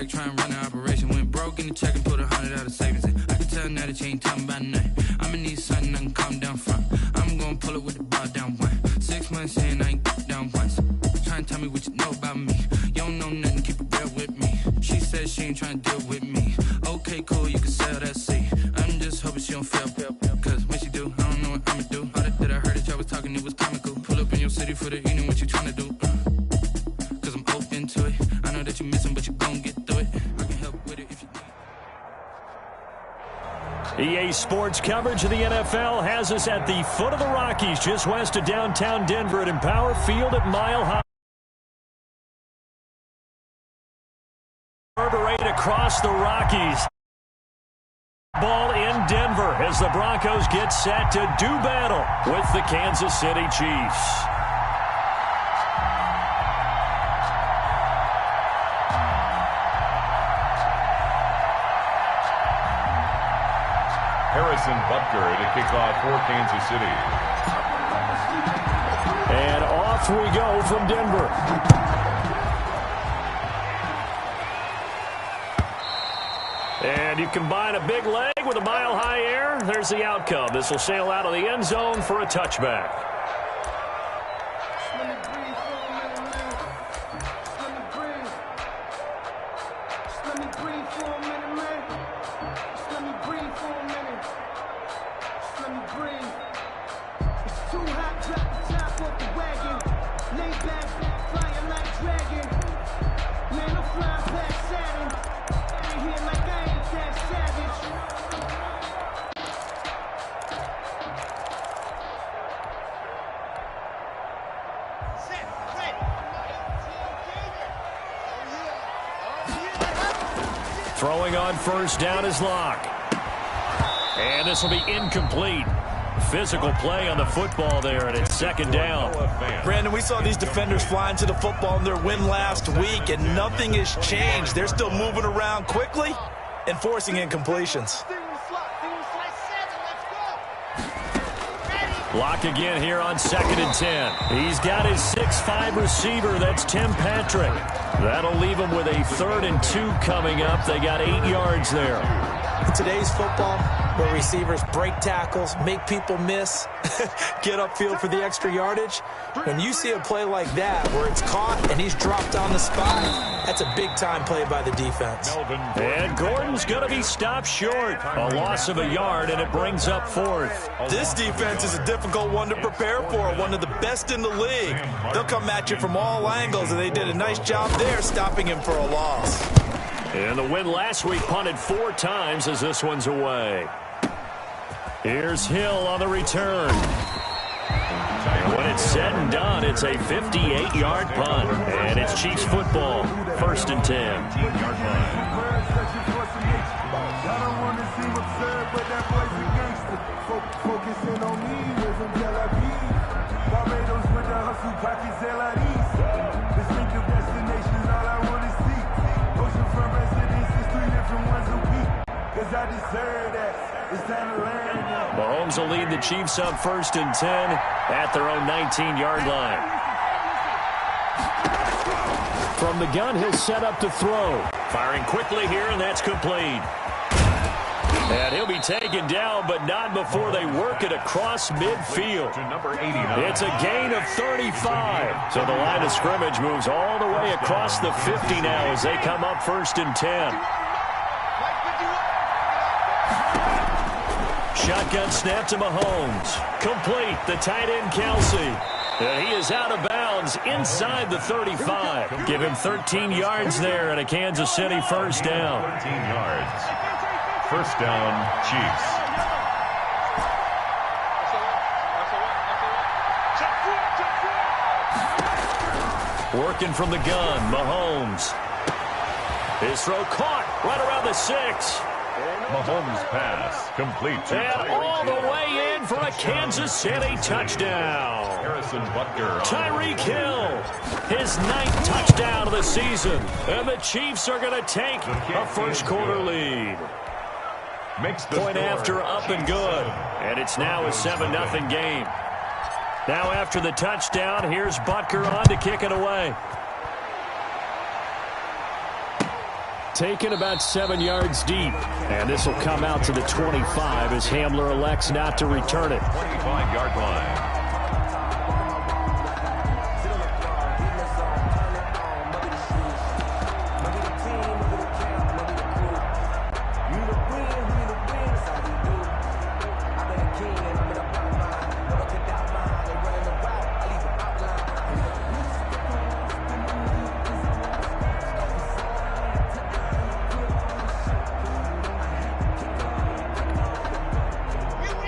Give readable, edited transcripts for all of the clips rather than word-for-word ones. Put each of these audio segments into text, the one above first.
stack, try and run the operation. Went broke in the check and put 100 out of savings in. I can tell now that you ain't talking about nothing. I'ma need something I can calm down from. I'm gonna pull it with the bar down one. 6 months in, I ain't down once. Try and tell me what you know about me. You don't know nothing, keep it real with me. She said she ain't trying to deal with me. Okay, cool, you can sell that seat. I'm just hoping she don't fail. Cause when she do, I don't know what I'ma do. All that I heard that y'all was talking, it was comical. Pull up in your city for the evening, what you trying to do? Cause I'm open to it. I know that you missing, but you gon' get through it. I can help with it if you need. EA Sports coverage of the NFL has us at the foot of the Rockies, just west of downtown Denver at Empower Field at Mile High. Reverberate across the Rockies. Ball in Denver as the Broncos get set to do battle with the Kansas City Chiefs. Harrison Butker to kick off for Kansas City. And off we go from Denver. And you combine a big leg with a mile-high air, there's the outcome. This will sail out of the end zone for a touchback. Throwing on first down is Locke. And this will be incomplete. Physical play on the football there, and it's second down. Brandon, we saw these defenders flying to the football in their win last week, and nothing has changed. They're still moving around quickly and forcing incompletions. Locke again here on 2nd and 10. He's got his 6'5" receiver. That's Tim Patrick. That'll leave him with a 3rd and 2 coming up. They got 8 yards there. Today's football, where receivers break tackles, make people miss, get upfield for the extra yardage. When you see a play like that where it's caught and he's dropped on the spot, that's a big-time play by the defense. And Gordon's going to be stopped short. A loss of a yard, and it brings up 4th. This defense is a difficult one to prepare for, one of the best in the league. They'll come at you from all angles, and they did a nice job there stopping him for a loss. And the win last week punted 4 times as this one's away. Here's Hill on the return. And when it's said and done, it's a 58-yard punt. And it's Chiefs football, 1st and 10. Mahomes will lead the Chiefs up 1st and 10 at their own 19-yard line. From the gun, he'll set up to throw. Firing quickly here, and that's complete. And he'll be taken down, but not before they work it across midfield. It's a gain of 35. So the line of scrimmage moves all the way across the 50 now as they come up 1st and 10. Shotgun snap to Mahomes. Complete, the tight end Kelsey. And he is out of bounds inside the 35. Give him 13 yards there and a Kansas City 1st down. 13 yards. 1st down, Chiefs. Working from the gun, Mahomes. His throw caught right around the 6. Mahomes pass complete to and all the way in for a Kansas City touchdown. Harrison Butker. Tyreek Hill, his 9th touchdown of the season. And the Chiefs are going to take a 1st quarter lead. Makes the point after up and good. And it's now a 7-0 game. Now after the touchdown, here's Butker on to kick it away. taken about 7 yards deep. And this will come out to the 25 as Hamler elects not to return it. 25-yard line.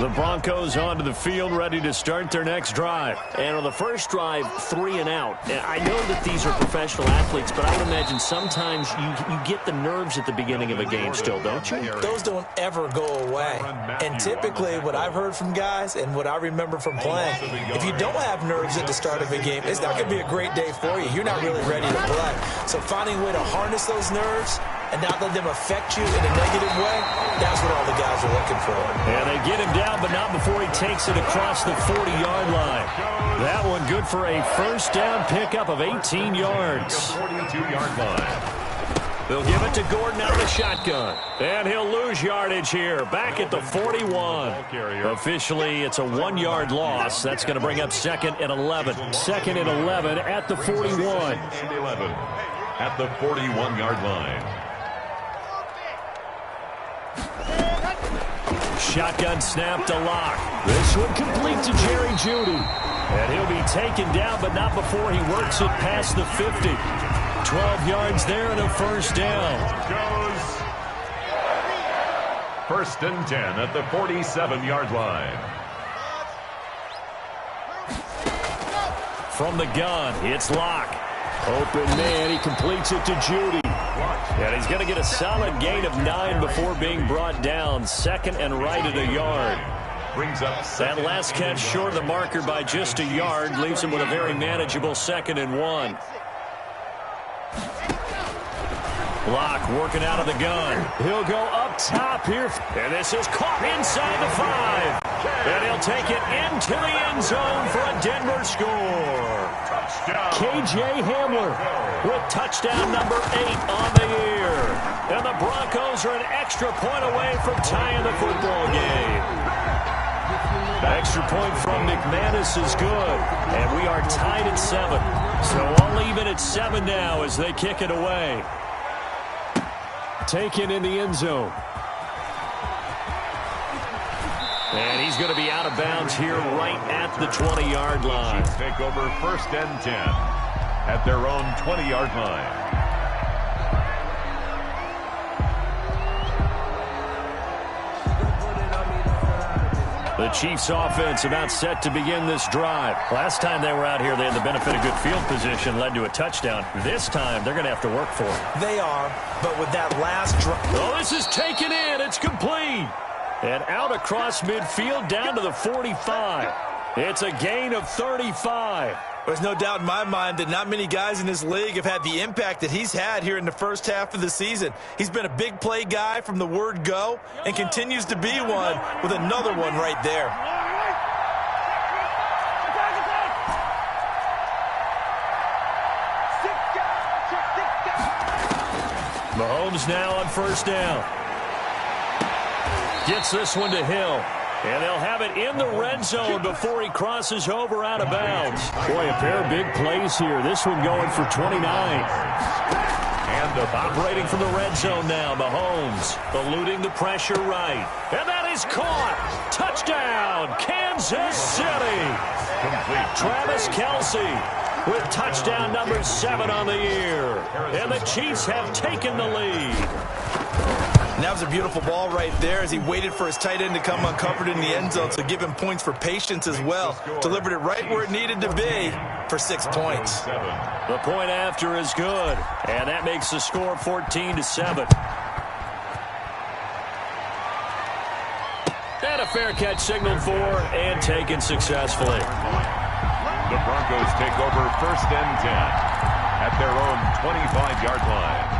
The Broncos onto the field, ready to start their next drive. And on the first drive, 3 and out. I know that these are professional athletes, but I would imagine sometimes you get the nerves at the beginning of a game still, don't you? Those don't ever go away. And typically what I've heard from guys and what I remember from playing, if you don't have nerves at the start of a game, it's not going to be a great day for you. You're not really ready to play. So finding a way to harness those nerves and not let them affect you in a negative way, that's what all the guys are looking for. And they get him down, but not before he takes it across the 40-yard line. That one good for a first down pickup of 18 yards. 42-yard line. They'll give it to Gordon out of the shotgun. And he'll lose yardage here, back at the 41. Officially, it's a 1-yard loss. That's going to bring up 2nd and 11. 2nd and 11 at the 41. 2nd and 11 at the 41-yard line. Shotgun snap to Locke. This one complete to Jerry Jeudy. And he'll be taken down, but not before he works it past the 50. 12 yards there and a first down. Goes 1st and 10 at the 47-yard line. From the gun, it's Locke. Open man, he completes it to Jeudy. And he's going to get a solid gain of 9 before being brought down. 2nd and right at a yard. Brings up that last catch short of the marker by just a yard. Leaves him with a very manageable 2nd and 1. Locke working out of the gun. He'll go up top here. And this is caught inside the 5. And he'll take it into the end zone for a Denver score. KJ Hamler with touchdown number 8 on the year. And the Broncos are an extra point away from tying the football game. The extra point from McManus is good. And we are tied at 7. So all even at 7 now as they kick it away. Taken in the end zone. And he's going to be out of bounds here right at the 20-yard line. Chiefs take over 1st and 10 at their own 20-yard line. The Chiefs offense about set to begin this drive. Last time they were out here, they had the benefit of good field position, led to a touchdown. This time, they're going to have to work for it. They are, but with that last drive. Oh, this is taken in. It's complete. And out across midfield down to the 45. It's a gain of 35. There's no doubt in my mind that not many guys in this league have had the impact that he's had here in the first half of the season. He's been a big play guy from the word go and continues to be one with another one right there. Mahomes now on first down. Gets this one to Hill. And they'll have it in the red zone before he crosses over out of bounds. Boy, a pair of big plays here. This one going for 29. And operating from the red zone now, Mahomes eluding the pressure right. And that is caught. Touchdown, Kansas City. Complete. Travis Kelce with touchdown number 7 on the year. And the Chiefs have taken the lead. And that was a beautiful ball right there as he waited for his tight end to come uncovered in the end zone to give him points for patience as well. Delivered it right where it needed to be for 6 points. The point after is good, and that makes the score 14-7. And a fair catch signaled for and taken successfully. The Broncos take over 1st and 10 at their own 25-yard line.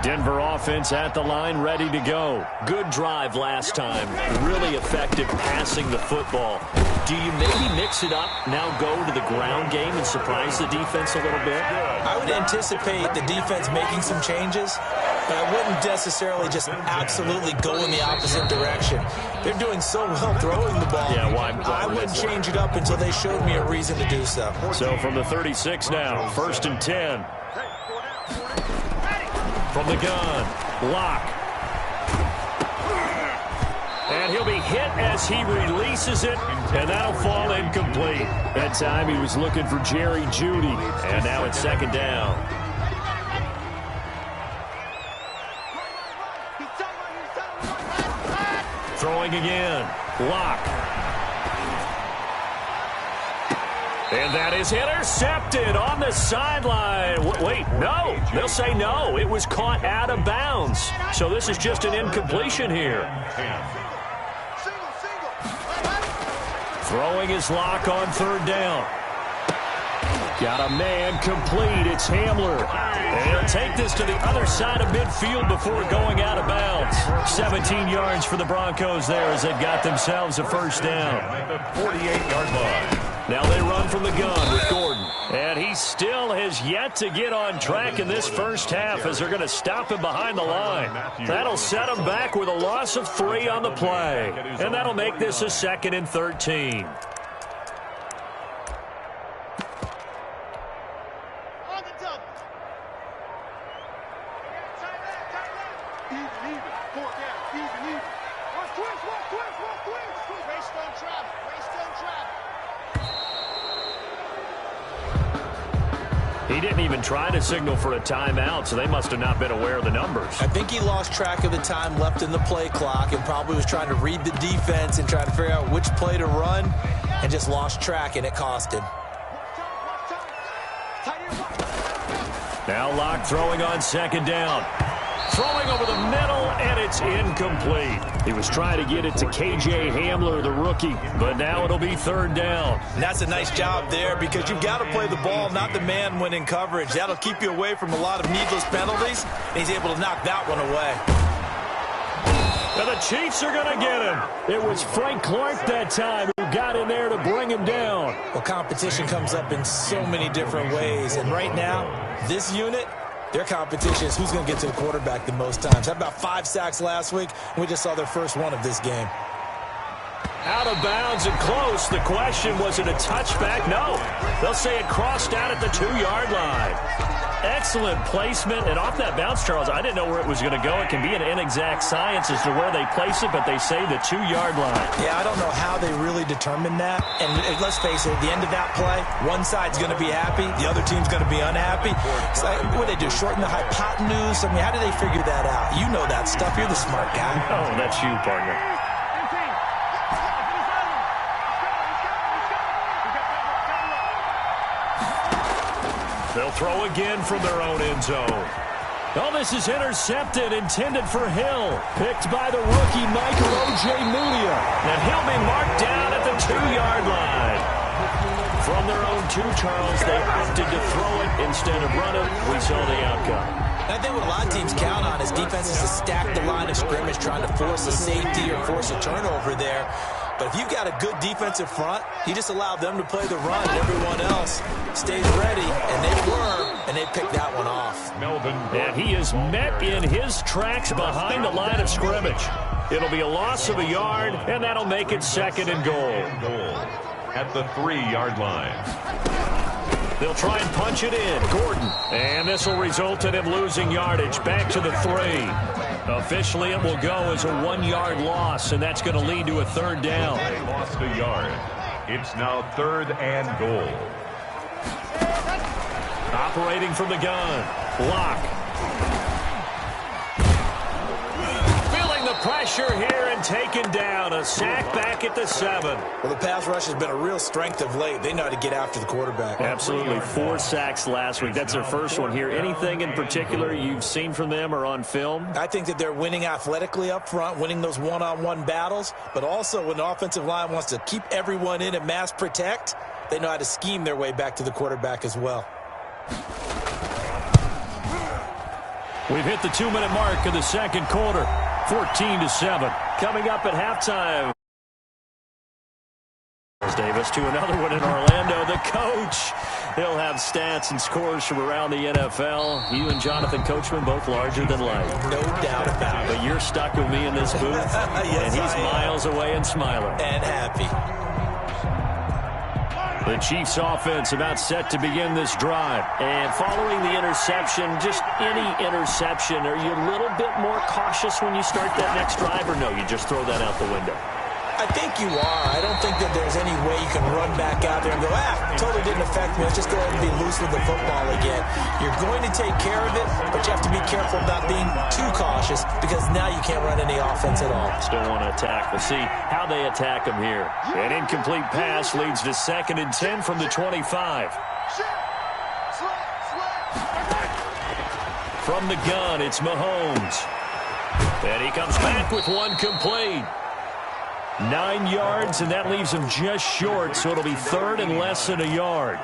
Denver offense at the line, ready to go. Good drive last time. Really effective passing the football. Do you maybe mix it up, now go to the ground game and surprise the defense a little bit? I would anticipate the defense making some changes, but I wouldn't necessarily just absolutely go in the opposite direction. They're doing so well throwing the ball. Yeah, why I wouldn't change it up until they showed me a reason to do so. So from the 36 now, 1st and 10. From the gun, Locke. And he'll be hit as he releases it, and that'll fall incomplete. That time he was looking for Jerry Jeudy, and now it's 2nd down. Throwing again, Locke. And that is intercepted on the sideline. Wait, no. They'll say no. It was caught out of bounds. So this is just an incompletion here. Throwing his Locke on 3rd down. Got a man complete. It's Hamler. And he'll take this to the other side of midfield before going out of bounds. 17 yards for the Broncos there as they've got themselves a 1st down. At the 48-yard line. Now they run from the gun with Gordon. And he still has yet to get on track in this first half as they're going to stop him behind the line. That'll set him back with a loss of 3 on the play. And that'll make this a 2nd and 13. He didn't even try to signal for a timeout, so they must have not been aware of the numbers. I think he lost track of the time left in the play clock and probably was trying to read the defense and trying to figure out which play to run and just lost track, and it cost him. Now Locke throwing on 2nd down. Throwing over the middle, and it's incomplete. He was trying to get it to K.J. Hamler, the rookie, but now it'll be 3rd down. And that's a nice job there because you've got to play the ball, not the man when in coverage. That'll keep you away from a lot of needless penalties, and he's able to knock that one away. And the Chiefs are going to get him. It was Frank Clark that time who got in there to bring him down. Well, competition comes up in so many different ways, and right now, this unit, their competition is who's going to get to the quarterback the most times. Had about 5 sacks last week, and we just saw their first one of this game. Out of bounds and close. The question, was it a touchback? No. They'll say it crossed out at the 2-yard line. Excellent placement. And off that bounce, Charles, I didn't know where it was going to go. It can be an inexact science as to where they place it, but they say the 2-yard line. Yeah, I don't know how they really determined that. And let's face it, at the end of that play, one side's going to be happy, the other team's going to be unhappy. So what do they do, shorten the hypotenuse? I mean, how do they figure that out? You know that stuff. You're the smart guy. Oh, that's you, partner. They'll throw again from their own end zone. Oh, this is intercepted, intended for Hill. Picked by the rookie, Michael Ojemudia. And he'll be marked down at the 2-yard line. From their own 2, Charles, they opted to throw it instead of run it. We saw the outcome. I think what a lot of teams count on is defenses to stack the line of scrimmage, trying to force a safety or force a turnover there. But if you've got a good defensive front, you just allow them to play the run, and everyone else stays ready, and they picked that one off. And he is met in his tracks behind the line of scrimmage. It'll be a loss of a yard, and that'll make it 2nd and goal. At the 3-yard line. They'll try and punch it in. Gordon. And this will result in him losing yardage. Back to the 3. Officially, it will go as a 1-yard loss, and that's going to lead to a 3rd down. They lost a yard. It's now 3rd and goal. Operating from the gun. Locke. Feeling the pressure here and taken down. A sack back at the 7. Well, the pass rush has been a real strength of late. They know how to get after the quarterback. Absolutely. 4 sacks last week. That's their first one here. Anything in particular you've seen from them or on film? I think that they're winning athletically up front, winning those one-on-one battles, but also when the offensive line wants to keep everyone in and mass protect, they know how to scheme their way back to the quarterback as well. We've hit the 2-minute mark of the 2nd quarter. 14-7. Coming up at halftime. us to another one in Orlando. The coach, he'll have stats and scores from around the NFL. You and Jonathan Coachman both larger than life. No doubt about it. But you're stuck with me in this booth, yes, and he's miles away and smiling. And happy. The Chiefs offense about set to begin this drive. And following the interception, just any interception, are you a little bit more cautious when you start that next drive, or no, you just throw that out the window? I think you are. I don't think that there's any way you can run back out there and go, totally didn't affect me. Let's just go ahead and be loose with the football again. You're going to take care of it, but you have to be careful about being too cautious because now you can't run any offense at all. Still want to attack. We'll see how they attack them here. An incomplete pass leads to 2nd and 10 from the 25. From the gun, it's Mahomes. And he comes back with one complete. 9 yards, and that leaves him just short, so it'll be 3rd and less than a yard.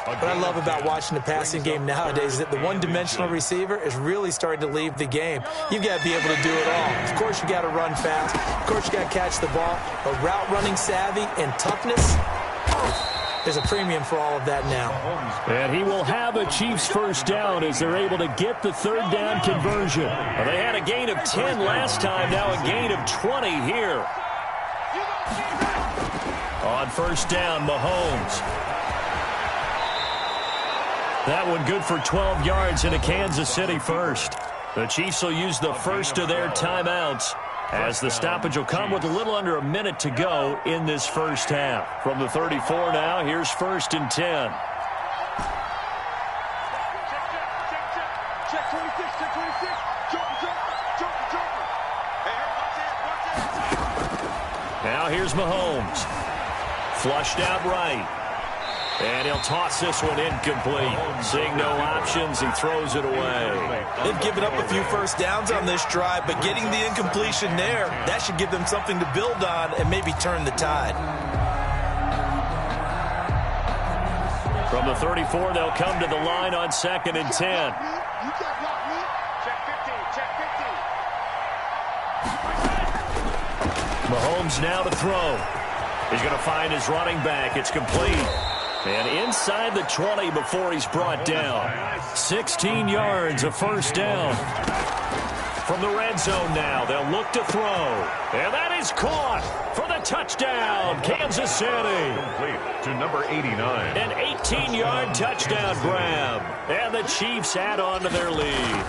What I love about watching the passing game nowadays is that the one-dimensional receiver is really starting to leave the game. You've got to be able to do it all. Of course, you got to run fast. Of course, you got to catch the ball. But route running savvy and toughness, there's a premium for all of that now. And he will have a Chiefs first down as they're able to get the 3rd down conversion. Well, they had a gain of 10 last time, now a gain of 20 here. On first down, Mahomes. That one good for 12 yards in a Kansas City first. The Chiefs will use the first of their timeouts as the stoppage will come with a little under a minute to go in this first half. From the 34 now, here's 1st and 10. Now here's Mahomes. Flushed out right. And he'll toss this one incomplete. Seeing no options, he throws it away. They've given up a few first downs on this drive, but getting the incompletion there, that should give them something to build on and maybe turn the tide. From the 34, they'll come to the line on 2nd and 10. Mahomes now to throw. He's going to find his running back. It's complete. And inside the 20 before he's brought down. 16 yards, a first down. From the red zone now, they'll look to throw. And that is caught for the touchdown, Kansas City. Complete to number 89. An 18-yard touchdown grab. And the Chiefs add on to their lead.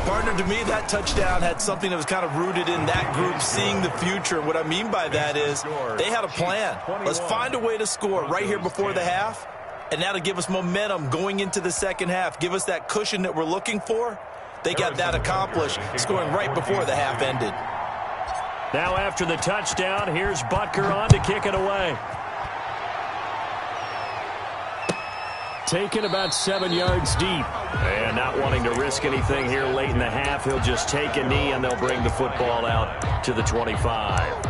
Partner, to me, that touchdown had something that was kind of rooted in that group seeing the future. What I mean by that is they had a plan. Let's find a way to score right here before the half, and that'll give us momentum going into the second half. Give us that cushion that we're looking for. They got that accomplished, scoring right before the half ended. Now after the touchdown, here's Butker on to kick it away. Taken about 7 yards deep. And not wanting to risk anything here late in the half, he'll just take a knee and they'll bring the football out to the 25.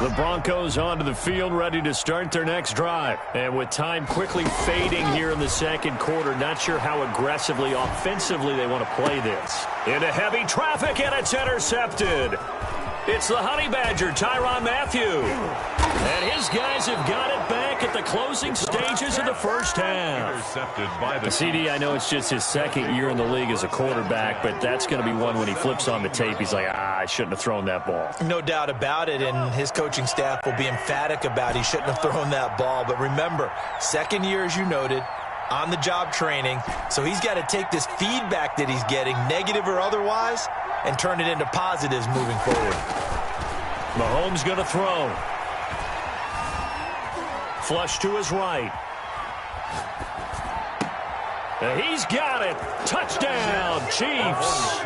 The Broncos onto the field, ready to start their next drive. And with time quickly fading here in the second quarter, not sure how aggressively, offensively they want to play this. Into heavy traffic, and it's intercepted. It's the Honey Badger, Tyrann Mathieu. And his guys have got it back at the closing stages of the first half. Intercepted by the CD, I know it's just his second year in the league as a quarterback, but that's going to be one when he flips on the tape, he's like, I shouldn't have thrown that ball. No doubt about it, and his coaching staff will be emphatic about he shouldn't have thrown that ball. But remember, second year, as you noted, on-the-job training, so he's got to take this feedback that he's getting, negative or otherwise, and turn it into positives moving forward. Mahomes going to throw. Flush to his right. He's got it. Touchdown, Chiefs.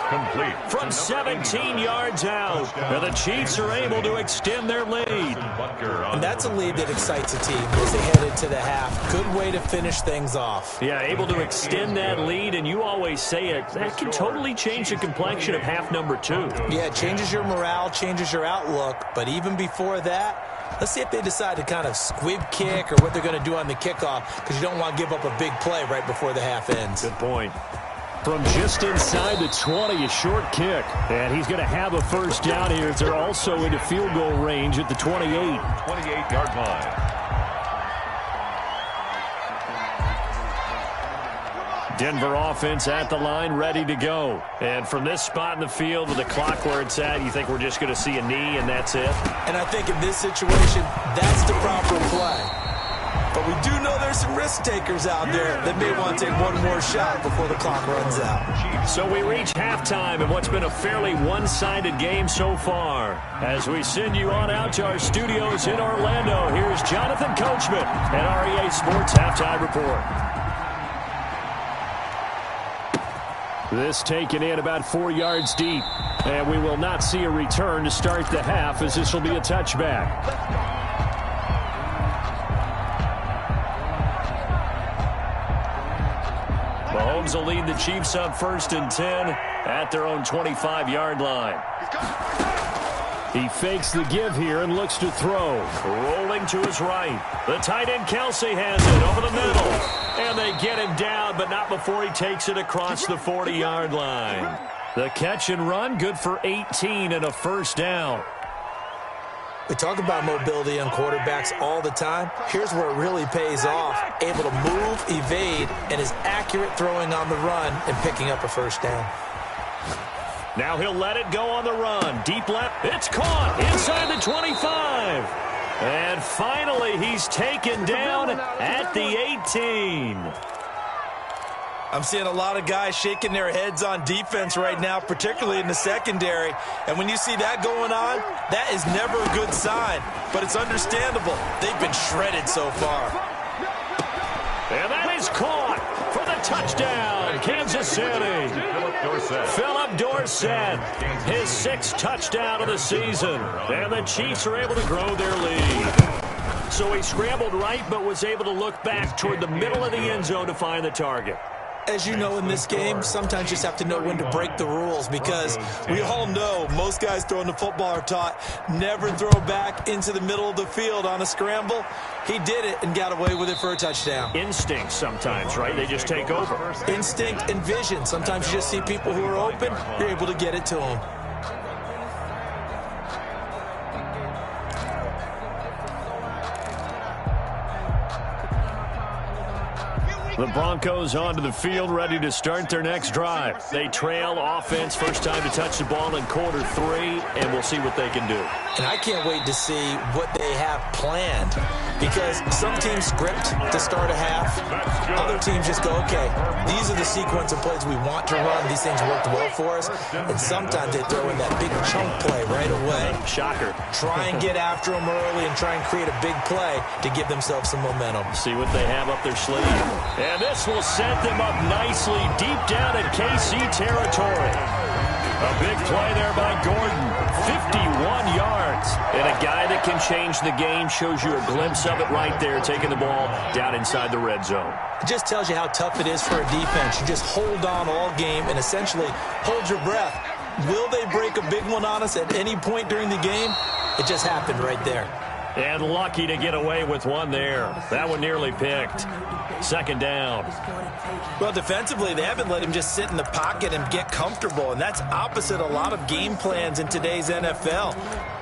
complete. From 17 yards out. Now the Chiefs are able to extend their lead. And that's a lead that excites a team as they head into the half. Good way to finish things off. Yeah, able to extend that lead, and you always say it, that can totally change the complexion of half number 2. Yeah, it changes your morale, changes your outlook, but even before that, let's see if they decide to kind of squib kick or what they're going to do on the kickoff, because you don't want to give up a big play right before the half ends. Good point. From just inside the 20, a short kick. And he's going to have a first down here. They're also into field goal range at the 28. 28-yard line. Denver offense at the line, ready to go. And from this spot in the field with the clock where it's at, you think we're just going to see a knee and that's it? And I think in this situation, that's the proper play. But we do know there's some risk takers out there that may want to take one more shot before the clock runs out. So we reach halftime in what's been a fairly one-sided game so far. As we send you on out to our studios in Orlando, here's Jonathan Coachman at REA Sports Halftime Report. This taken in about 4 yards deep. And we will not see a return to start the half, as this will be a touchback. Mahomes will lead the Chiefs up 1st and 10 at their own 25-yard line. He fakes the give here and looks to throw. Rolling to his right. The tight end Kelsey has it over the middle. And they get him down, but not before he takes it across the 40-yard line. The catch and run, good for 18 and a first down. We talk about mobility on quarterbacks all the time. Here's where it really pays off. Able to move, evade, and is accurate throwing on the run and picking up a first down. Now he'll let it go on the run. Deep left. It's caught inside the 25. And finally, he's taken down at the 18. I'm seeing a lot of guys shaking their heads on defense right now, particularly in the secondary. And when you see that going on, that is never a good sign. But it's understandable. They've been shredded so far. And that is caught for the touchdown, Kansas City. Philip Dorsett, his 6th touchdown of the season. And the Chiefs are able to grow their lead. So he scrambled right, but was able to look back toward the middle of the end zone to find the target. As you know, in this game, sometimes you just have to know when to break the rules, because we all know most guys throwing the football are taught never throw back into the middle of the field on a scramble. He did it and got away with it for a touchdown. Instinct sometimes, right? They just take over. Instinct and vision. Sometimes you just see people who are open, you're able to get it to them. The Broncos onto the field, ready to start their next drive. They trail offense, first time to touch the ball in quarter 3, and we'll see what they can do. And I can't wait to see what they have planned, because some teams script to start a half. Other teams just go, okay, these are the sequence of plays we want to run. These things worked well for us. And sometimes they throw in that big chunk play right away. Shocker. Try and get after them early and try and create a big play to give themselves some momentum. See what they have up their sleeve. And this will set them up nicely deep down in KC territory. A big play there by Gordon. 51 yards. And a guy that can change the game, shows you a glimpse of it right there, taking the ball down inside the red zone. It just tells you how tough it is for a defense. You just hold on all game and essentially hold your breath. Will they break a big one on us at any point during the game? It just happened right there. And lucky to get away with one there. That one nearly picked. Second down. Well, defensively, they haven't let him just sit in the pocket and get comfortable, and that's opposite a lot of game plans in today's NFL.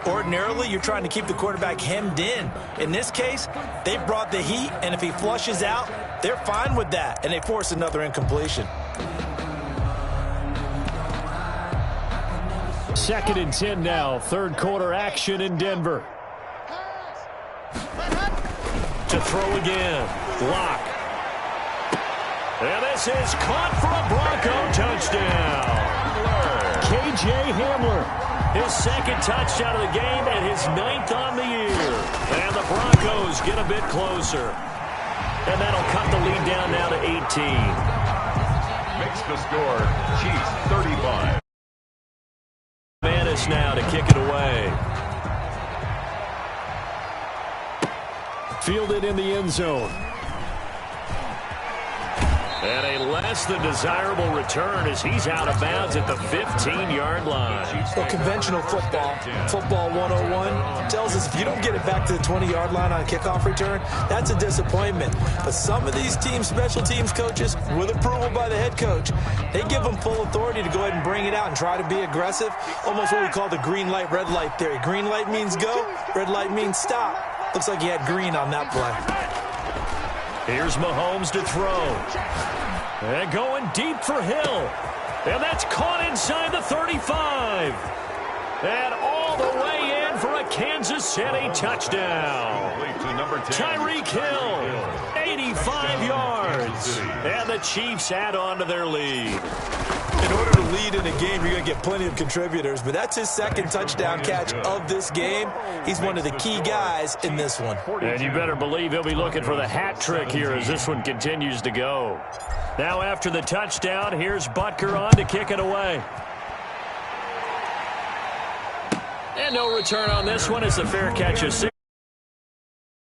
Ordinarily, you're trying to keep the quarterback hemmed in. In this case, they brought the heat, and if he flushes out, they're fine with that, and they force another incompletion. 2nd and 10 now. Third quarter action in Denver. To throw again. Lock. And this is caught for a Bronco touchdown. KJ Hamler. His 2nd touchdown of the game and his 9th on the year. And the Broncos get a bit closer. And that'll cut the lead down now to 18. Makes the score Chiefs 35. Manis now to kick it away. Fielded in the end zone. And a less than desirable return as he's out of bounds at the 15-yard line. Well, conventional football 101, tells us if you don't get it back to the 20-yard line on a kickoff return, that's a disappointment. But some of these teams, special teams coaches, with approval by the head coach, they give them full authority to go ahead and bring it out and try to be aggressive. Almost what we call the green light, red light theory. Green light means go, red light means stop. Looks like he had green on that play. Here's Mahomes to throw. And going deep for Hill. And that's caught inside the 35. And all the way in for a Kansas City touchdown. Tyreek Hill, 85 yards. And the Chiefs add on to their lead. In order to lead in a game, you're going to get plenty of contributors, but that's his second touchdown catch of this game. He's one of the key guys in this one. And you better believe he'll be looking for the hat trick here as this one continues to go. Now after the touchdown, here's Butker on to kick it away. And no return on this one. It's a fair catch of 6.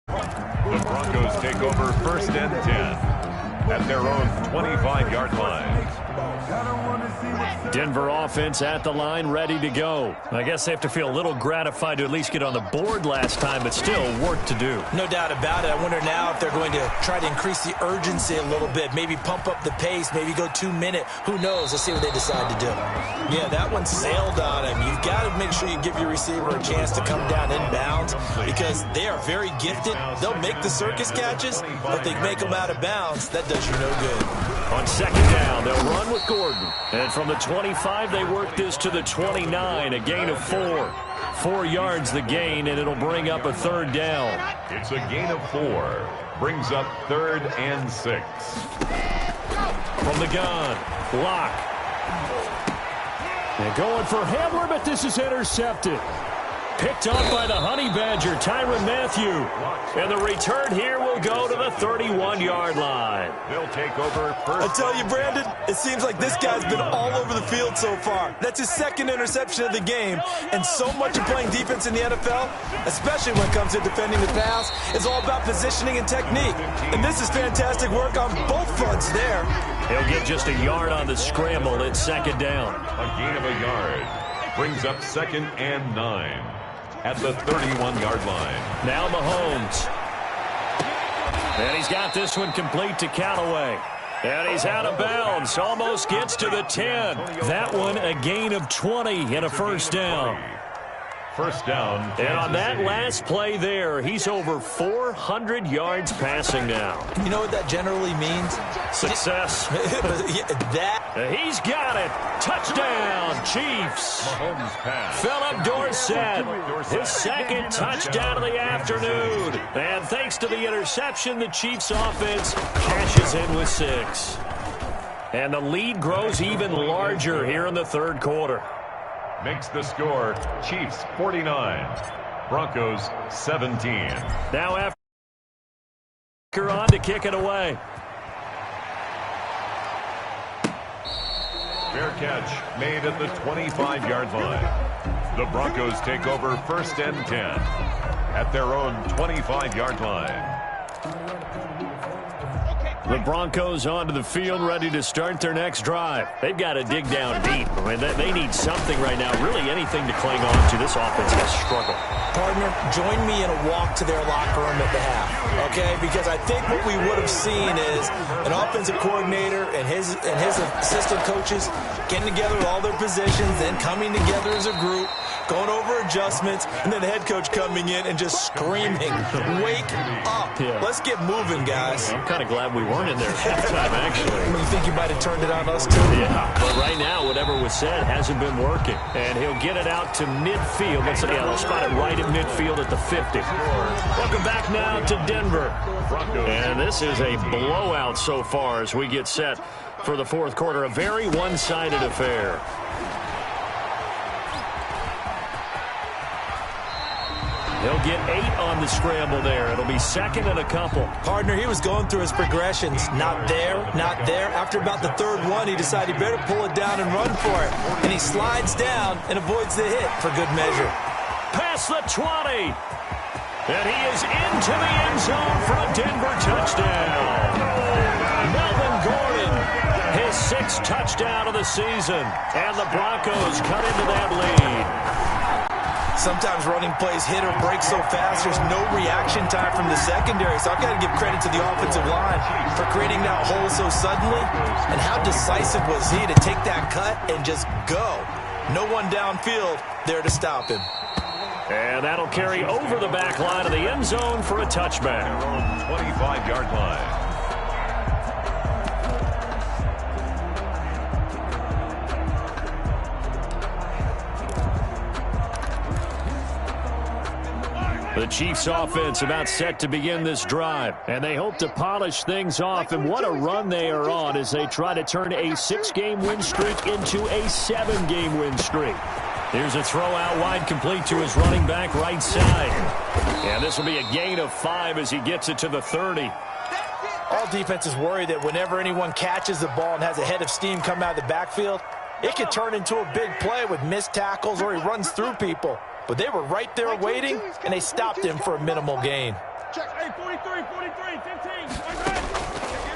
The Broncos take over 1st and 10 at their own 25-yard line. Denver offense at the line, ready to go. I guess they have to feel a little gratified to at least get on the board last time, but still work to do. No doubt about it. I wonder now if they're going to try to increase the urgency a little bit, maybe pump up the pace, maybe go 2-minute. Who knows? Let's see what they decide to do. Yeah, that one sailed on him. You've got to make sure you give your receiver a chance to come down inbounds because they are very gifted. They'll make the circus catches, but they make them out of bounds. That does you no good. On 2nd down, they'll run with Gordon. And from the 25, they work this to the 29, a gain of 4. 4 yards the gain, and it'll bring up a 3rd down. It's a gain of 4. Brings up 3rd and 6. From the gun, Locke. And going for Hamler, but this is intercepted. Picked off by the Honey Badger, Tyrann Mathieu. And the return here will go to the 31-yard line. They'll take over 1st. I tell you, Brandon, it seems like this guy's been all over the field so far. That's his 2nd interception of the game. And so much of playing defense in the NFL, especially when it comes to defending the pass, is all about positioning and technique. And this is fantastic work on both fronts there. He'll get just a yard on the scramble at 2nd down. A gain of a yard. Brings up 2nd and 9. At the 31-yard line. Now Mahomes. And he's got this one complete to Callaway. And he's out of bounds. Almost gets to the 10. That one a gain of 20 and a 1st down. 1st down. And on that last play there, he's over 400 yards passing now. You know what that generally means? Success. He's got it. Touchdown, Chiefs. Mahomes pass. Philip Dorsett, his 2nd touchdown of the afternoon. And thanks to the interception, the Chiefs offense cashes in with 6. And the lead grows even larger here in the 3rd quarter. Makes the score Chiefs 49, Broncos 17. Now after on to kick it away. Fair catch made at the 25-yard line. The Broncos take over 1st and 10 at their own 25-yard line. The Broncos onto the field, ready to start their next drive. They've got to dig down deep. I mean, they need something right now, really anything to cling on to. This offense has struggled. Partner, join me in a walk to their locker room at the half, okay? Because I think what we would have seen is an offensive coordinator and his assistant coaches getting together with all their positions, then coming together as a group, going over adjustments, and then the head coach coming in and just screaming, wake up. Yeah. Let's get moving, guys. I'm kind of glad we weren't in there at halftime, actually. You think you might have turned it on us, too? Yeah, but right now, whatever was said hasn't been working. And he'll get it out to midfield. They'll spot it right at midfield at the 50. Welcome back now to Denver. And this is a blowout so far as we get set for the 4th quarter. A very one-sided affair. He'll get 8 on the scramble there. It'll be 2nd and a couple. Partner, he was going through his progressions. Not there, not there. After about the 3rd one, he decided he better pull it down and run for it. And he slides down and avoids the hit for good measure. Past the 20. And he is into the end zone for a Denver touchdown. Melvin Gordon 6th touchdown of the season. And the Broncos cut into that lead. Sometimes running plays hit or break so fast, there's no reaction time from the secondary. So I've got to give credit to the offensive line for creating that hole so suddenly. And how decisive was he to take that cut and just go? No one downfield there to stop him. And that'll carry over the back line of the end zone for a touchback. 25-yard line. The Chiefs offense about set to begin this drive, and they hope to polish things off, and what a run they are on as they try to turn a 6-game win streak into a 7-game win streak. Here's a throw out wide, complete to his running back right side. And this will be a gain of 5 as he gets it to the 30. All defenses worry that whenever anyone catches the ball and has a head of steam come out of the backfield, it could turn into a big play with missed tackles or he runs through people. But they were right there waiting, and they stopped him for a minimal gain.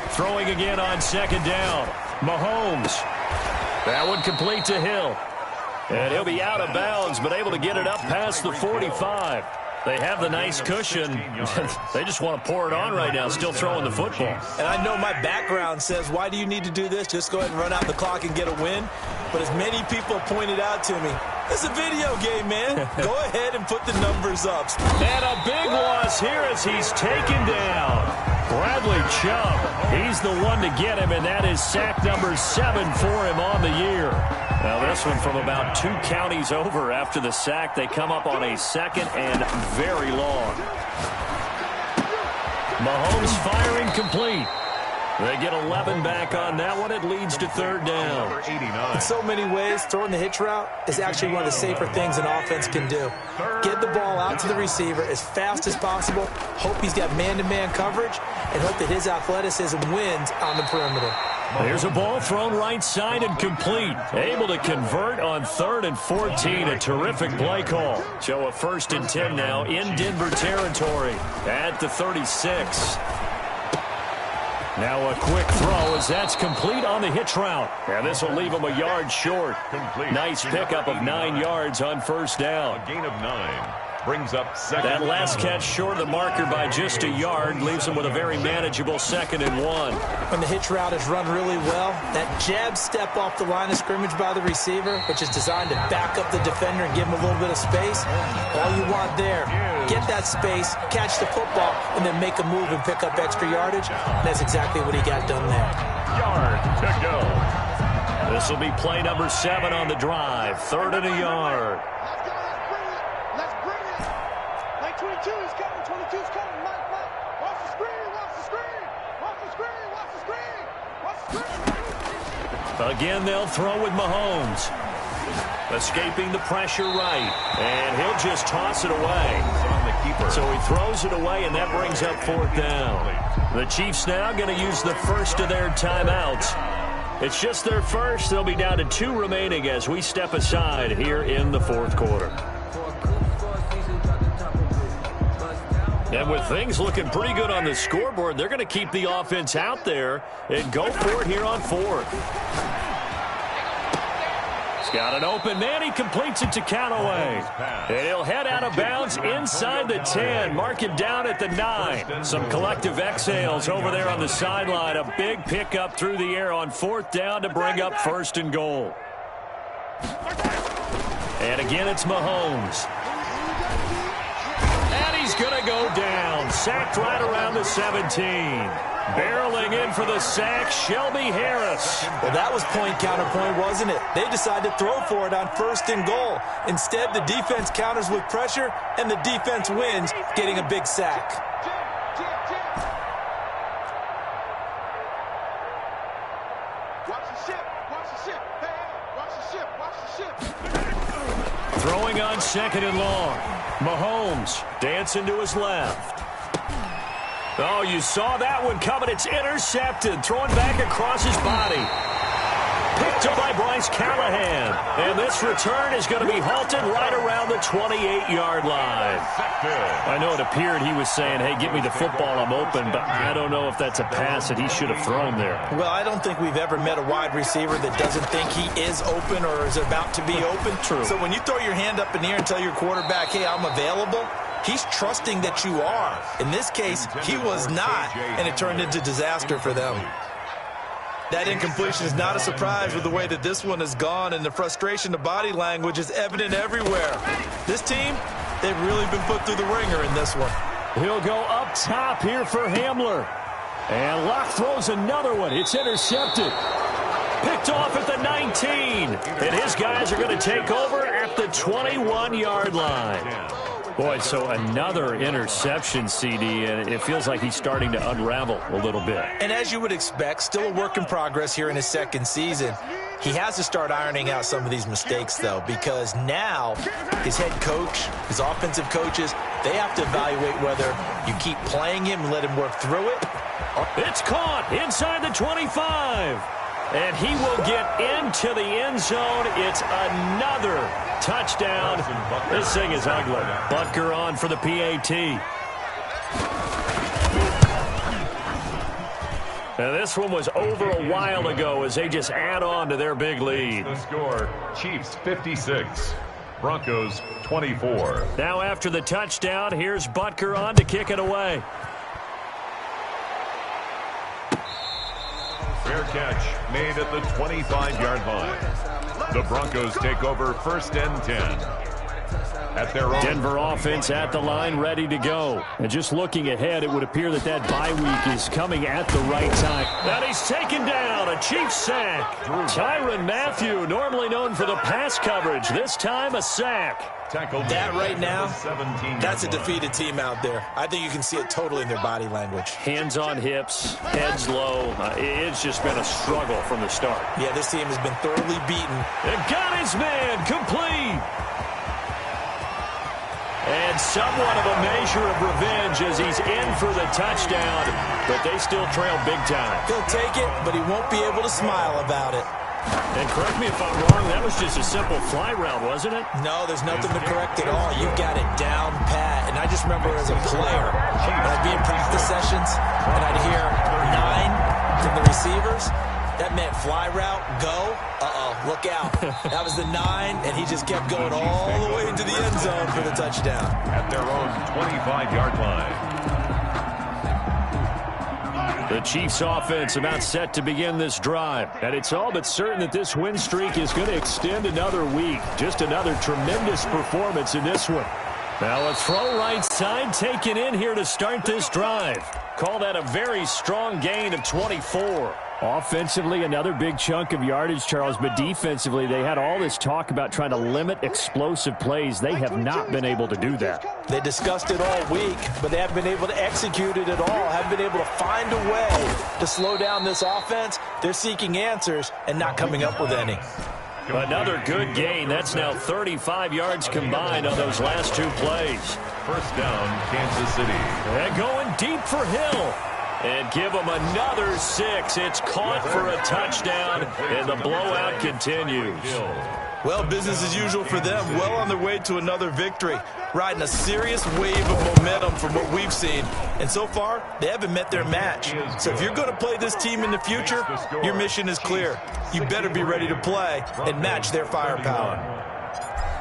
Throwing again on 2nd down. Mahomes. That one complete to Hill. And he'll be out of bounds, but able to get it up past the 45. They have the nice cushion. They just want to pour it on right now, still throwing the football. And I know my background says, why do you need to do this? Just go ahead and run out the clock and get a win. But as many people pointed out to me, it's a video game, man. Go ahead and put the numbers up. And a big loss here as he's taken down. Bradley Chubb, he's the one to get him, and that is sack number 7 for him on the year. Now this one from about 2 counties over after the sack. They come up on a 2nd and very long. Mahomes firing complete. They get 11 back on that one. It leads to 3rd down. In so many ways, throwing the hitch route is actually one of the safer things an offense can do. Get the ball out to the receiver as fast as possible, hope he's got man-to-man coverage, and hope that his athleticism wins on the perimeter. Here's a ball thrown right side and complete. Able to convert on 3rd and 14. A terrific play call. So a 1st and 10 now in Denver territory at the 36. Now a quick throw as that's complete on the hitch route. And this will leave him a yard short. Nice pickup of 9 yards on 1st down. A gain of 9. Brings up 2nd. That last catch short of the marker by just a yard leaves him with a very manageable 2nd and 1. When the hitch route is run really well, that jab step off the line of scrimmage by the receiver, which is designed to back up the defender and give him a little bit of space, all you want there, get that space, catch the football, and then make a move and pick up extra yardage. And that's exactly what he got done there. Yard to go. This will be play number 7 on the drive. 3rd and a yard. Again, they'll throw with Mahomes. Escaping the pressure right. And he'll just toss it away. So he throws it away, and that brings up 4th down. The Chiefs now going to use the first of their timeouts. It's just their first. They'll be down to 2 remaining as we step aside here in the 4th quarter. And with things looking pretty good on the scoreboard, they're going to keep the offense out there and go for it here on 4th. He's got an open man. He completes it to Callaway. And he'll head out of bounds inside the 10. Mark him down at the 9. Some collective exhales over there on the sideline. A big pickup through the air on 4th down to bring up 1st and goal. And again, it's Mahomes. He's going to go down. Sacked right around the 17. Barreling in for the sack, Shelby Harris. Well, that was point counterpoint, wasn't it? They decided to throw for it on 1st and goal. Instead, the defense counters with pressure, and the defense wins, getting a big sack. Throwing on 2nd and long. Mahomes dancing to his left. Oh, you saw that one coming. It's intercepted. Throwing back across his body. Picked Picked up by Bryce Callahan. And this return is going to be halted right around the 28-yard line. I know it appeared he was saying, hey, get me the football, I'm open, but I don't know if that's a pass that he should have thrown there. Well, I don't think we've ever met a wide receiver that doesn't think he is open or is about to be open. True. So when you throw your hand up in the air and tell your quarterback, hey, I'm available, he's trusting that you are. In this case, he was not, and it turned into disaster for them. That incompletion is not a surprise with the way that this one has gone, and the frustration, the body language is evident everywhere. This team, they've really been put through the ringer in this one. He'll go up top here for Hamler. And Locke throws another one. It's intercepted. Picked off at the 19. And his guys are going to take over at the 21-yard line. Boy, so another interception, CD, and it feels like he's starting to unravel a little bit. And as you would expect, still a work in progress here in his second season. He has to start ironing out some of these mistakes, though, because now his head coach, his offensive coaches, they have to evaluate whether you keep playing him and let him work through it. It's caught inside the 25. And he will get into the end zone. It's another touchdown. This thing is ugly. Butker on for the PAT. Now this one was over a while ago as they just add on to their big lead. The score, Chiefs 56, Broncos 24. Now after the touchdown, here's Butker on to kick it away. Fair catch made at the 25-yard line. The Broncos take over first and 10. At their own Denver offense at the line, ready to go. And just looking ahead, it would appear that that bye week is coming at the right time. And he's taken down, a Chiefs sack. Tyrann Mathieu, normally known for the pass coverage, this time a sack. That right now, that's a defeated team out there. I think you can see it totally in their body language. Hands on hips, heads low. It's just been a struggle from the start. Yeah, this team has been thoroughly beaten. And got his man, complete. And somewhat of a measure of revenge as he's in for the touchdown. But they still trail big time. He'll take it, but he won't be able to smile about it. And correct me if I'm wrong, that was just a simple fly route, wasn't it? No, there's nothing to correct at all. You've got it down pat. And I just remember as a player, when I'd be in practice sessions, and I'd hear 9 from the receivers, that meant fly route, go, look out. That was the 9, and he just kept going all the way into the end zone for the touchdown. At their own 25-yard line. The Chiefs offense about set to begin this drive. And it's all but certain that this win streak is going to extend another week. Just another tremendous performance in this one. Now a throw right side taken in here to start this drive. Call that a very strong gain of 24. Offensively, another big chunk of yardage, Charles, but defensively, they had all this talk about trying to limit explosive plays. They have not been able to do that. They discussed it all week, but they haven't been able to execute it at all, haven't been able to find a way to slow down this offense. They're seeking answers and not coming up with any. Another good gain. That's now 35 yards combined on those last 2 plays. First down, Kansas City. And going deep for Hill. And give them another 6. It's caught for a touchdown, and the blowout continues. Well, business as usual for them. Well on their way to another victory. Riding a serious wave of momentum from what we've seen. And so far, they haven't met their match. So if you're going to play this team in the future, your mission is clear. You better be ready to play and match their firepower.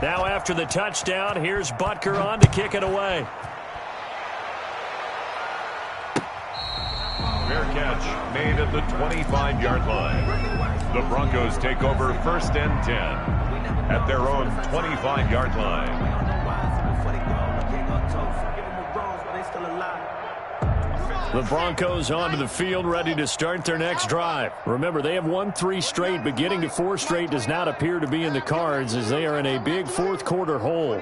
Now after the touchdown, here's Butker on to kick it away. Fair catch made at the 25-yard line. The Broncos take over first and 10 at their own 25-yard line. The Broncos onto the field, ready to start their next drive. Remember, they have won 3 straight, but getting to 4 straight does not appear to be in the cards as they are in a big fourth quarter hole.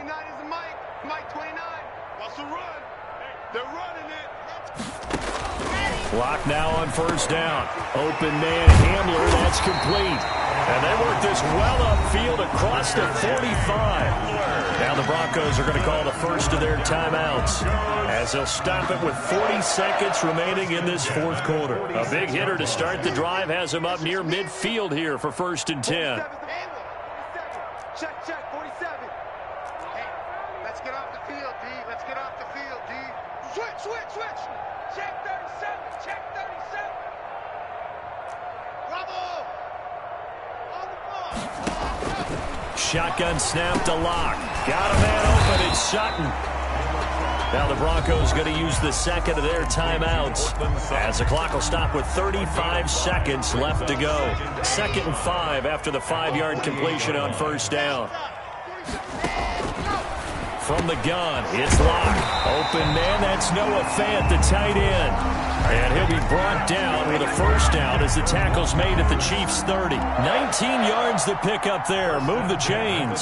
Clock now on first down. Open man Hamler, that's complete. And they work this well upfield across the 45. Now the Broncos are going to call the first of their timeouts as they'll stop it with 40 seconds remaining in this fourth quarter. A big hitter to start the drive has him up near midfield here for 1st and 10. Check, 47. Hey, let's get off the field, D. Let's get off the field, D. Switch. Check 37. Bravo. On the ball. Shotgun snap to Locke. Got a man open. It's Sutton. Now the Broncos going to use the second of their timeouts as the clock will stop with 35 seconds left to go. 2nd and 5 after the 5-yard completion on 1st down. From the gun, it's Locke. Open man, that's Noah Fant, the tight end. And he'll be brought down with a 1st down as the tackle's made at the Chiefs' 30. 19 yards to pick up there. Move the chains.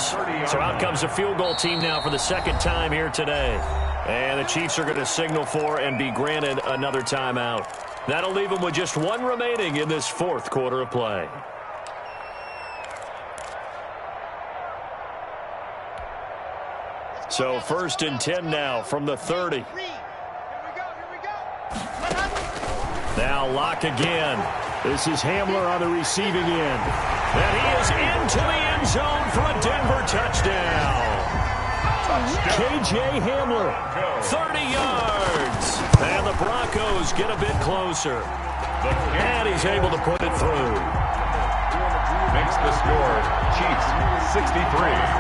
So out comes a field goal team now for the 2nd time here today. And the Chiefs are going to signal for and be granted another timeout. That'll leave them with just 1 remaining in this 4th quarter of play. So 1st and 10 now from the 30. Here we go. Now Locke again. This is Hamler on the receiving end. And he is into the end zone for a Denver touchdown. K.J. Hamler, 30 yards. And the Broncos get a bit closer. And he's able to put it through. Makes the score Chiefs 63.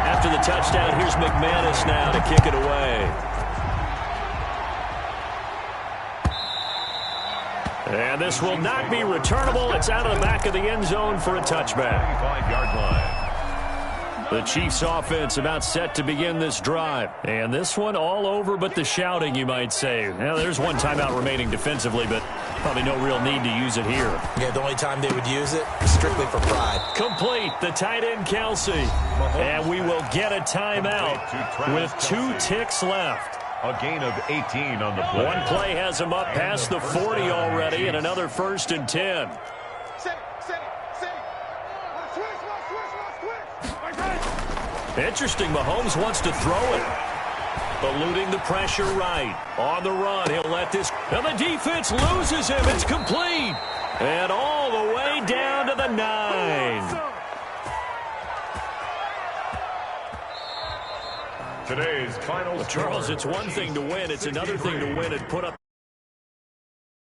After the touchdown, here's McManus now to kick it away. And this will not be returnable. It's out of the back of the end zone for a touchback. 25-yard line. The Chiefs offense about set to begin this drive. And this one all over but the shouting, you might say. Now, there's 1 timeout remaining defensively, but probably no real need to use it here. Yeah, the only time they would use it is strictly for pride. Complete, the tight end Kelsey. And we will get a timeout with 2 ticks left. A gain of 18 on the play. 1 play has him up past the 40 already, and another 1st and 10. Interesting, Mahomes wants to throw it. Eluding the pressure right. On the run, he'll let this... And the defense loses him. It's complete. And all the way down to the 9. Today's final Well, Charles, it's one thing to win. It's another thing to win and put up...